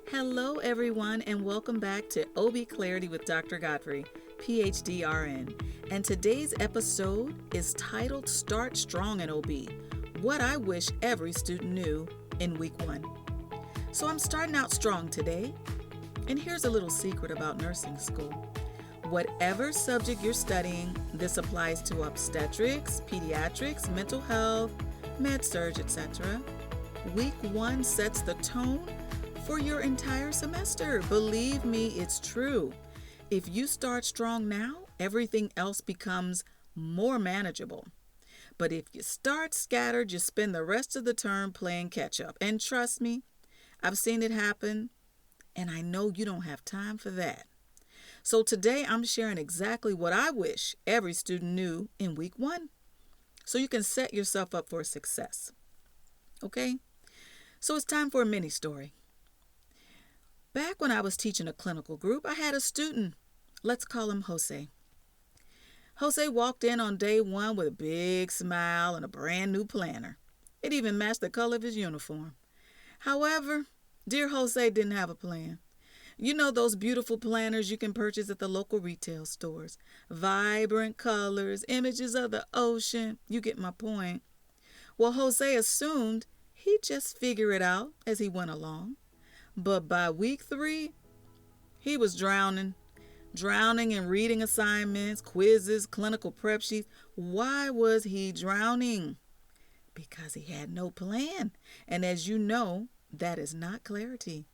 Hello, everyone, and welcome back to OB Clarity with Dr. Godfrey, PhD RN. And today's episode is titled Start Strong in OB, What I Wish Every Student Knew in Week 1. So I'm starting out strong today, and here's a little secret about nursing school. Whatever subject you're studying, this applies to obstetrics, pediatrics, mental health, med-surg, etc. Week 1 sets the tone for your entire semester. Believe me, it's true. If you start strong now, everything else becomes more manageable. But if you start scattered, you spend the rest of the term playing catch up. And trust me, I've seen it happen, and I know you don't have time for that. So today I'm sharing exactly what I wish every student knew in week 1, so you can set yourself up for success. Okay? So it's time for a mini story. Back when I was teaching a clinical group, I had a student. Let's call him Jose. Jose walked in on day 1 with a big smile and a brand new planner. It even matched the color of his uniform. However, dear Jose didn't have a plan. You know those beautiful planners you can purchase at the local retail stores. Vibrant colors, images of the ocean. You get my point. Well, Jose assumed he'd just figure it out as he went along. But by week 3, he was drowning in reading assignments, quizzes, clinical prep sheets. Why was he drowning? Because he had no plan. And as you know, that is not clarity.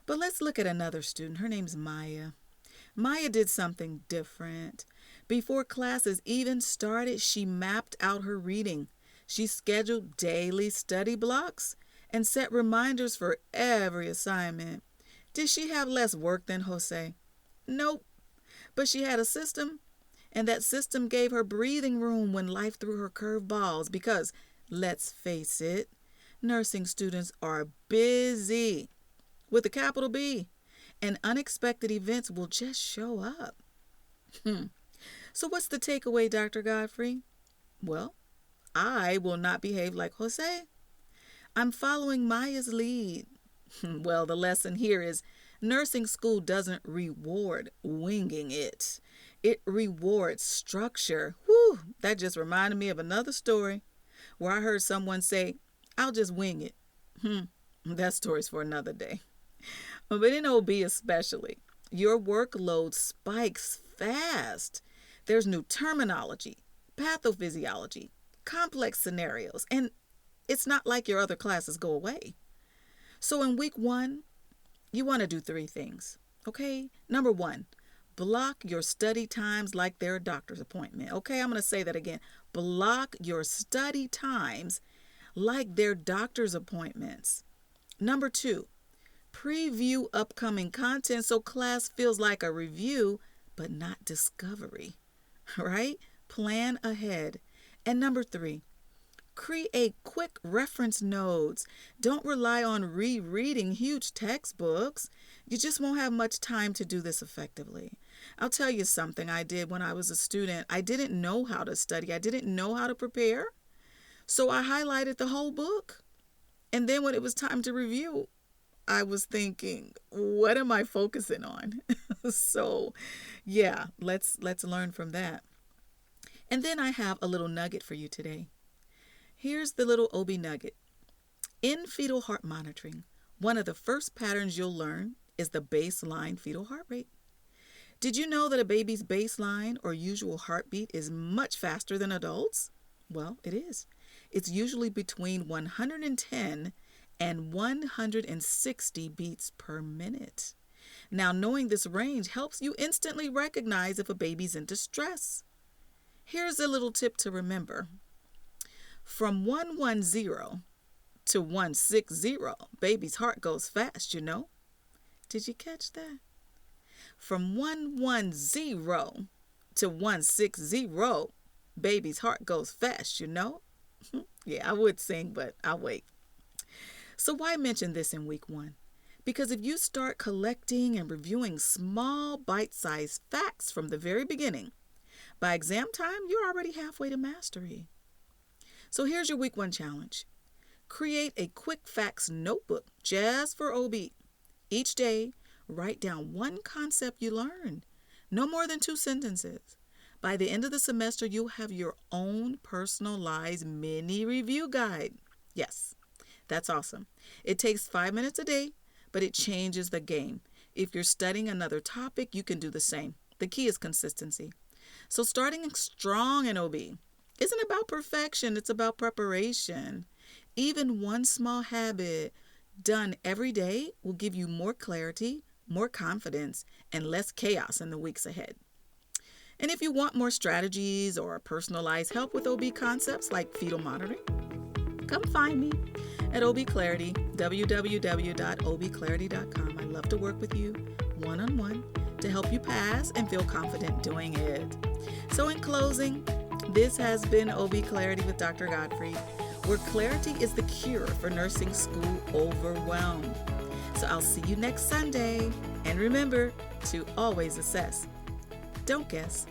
But let's look at another student. Her name's Maya. Maya did something different. Before classes even started, she mapped out her reading. She scheduled daily study blocks and set reminders for every assignment. Did she have less work than Jose? Nope. But she had a system, and that system gave her breathing room when life threw her curveballs because, let's face it, nursing students are busy with a capital B, and unexpected events will just show up. So what's the takeaway, Dr. Godfrey? Well, I will not behave like Jose. I'm following Maya's lead. Well, the lesson here is nursing school doesn't reward winging it. It rewards structure. Whew, that just reminded me of another story where I heard someone say, I'll just wing it. That story's for another day. But in OB especially, your workload spikes fast. There's new terminology, pathophysiology, complex scenarios, and it's not like your other classes go away. So in week 1, you want to do 3 things, okay? Number 1, block your study times like they're a doctor's appointment. Okay, I'm going to say that again. Block your study times like they're doctor's appointments. Number 2, preview upcoming content so class feels like a review but not discovery, right? Plan ahead. And number 3, create quick reference notes. Don't rely on rereading huge textbooks. You just won't have much time to do this effectively. I'll tell you something I did when I was a student. I didn't know how to study. I didn't know how to prepare. So I highlighted the whole book. And then when it was time to review, I was thinking, what am I focusing on? So, yeah, let's learn from that. And then I have a little nugget for you today. Here's the little OB Nugget. In fetal heart monitoring, one of the first patterns you'll learn is the baseline fetal heart rate. Did you know that a baby's baseline or usual heartbeat is much faster than adults? Well, it is. It's usually between 110 and 160 beats per minute. Now, knowing this range helps you instantly recognize if a baby's in distress. Here's a little tip to remember. From 110 to 160, baby's heart goes fast, you know. Did you catch that? From 110 to 160, baby's heart goes fast, you know. Yeah, I would sing, but I'll wait. So why mention this in week 1? Because if you start collecting and reviewing small bite-sized facts from the very beginning, by exam time, you're already halfway to mastery. So here's your week 1 challenge. Create a quick facts notebook just for OB. Each day, write down one concept you learned, no more than 2 sentences. By the end of the semester, you'll have your own personalized mini review guide. Yes, that's awesome. It takes 5 minutes a day, but it changes the game. If you're studying another topic, you can do the same. The key is consistency. So starting strong in OB isn't about perfection, it's about preparation. Even one small habit done every day will give you more clarity, more confidence, and less chaos in the weeks ahead. And if you want more strategies or personalized help with OB concepts like fetal monitoring, come find me at OB Clarity, www.obclarity.com. I love to work with you one-on-one to help you pass and feel confident doing it. So in closing, this has been OB Clarity with Dr. Godfrey, where clarity is the cure for nursing school overwhelm. So I'll see you next Sunday. And remember to always assess. Don't guess.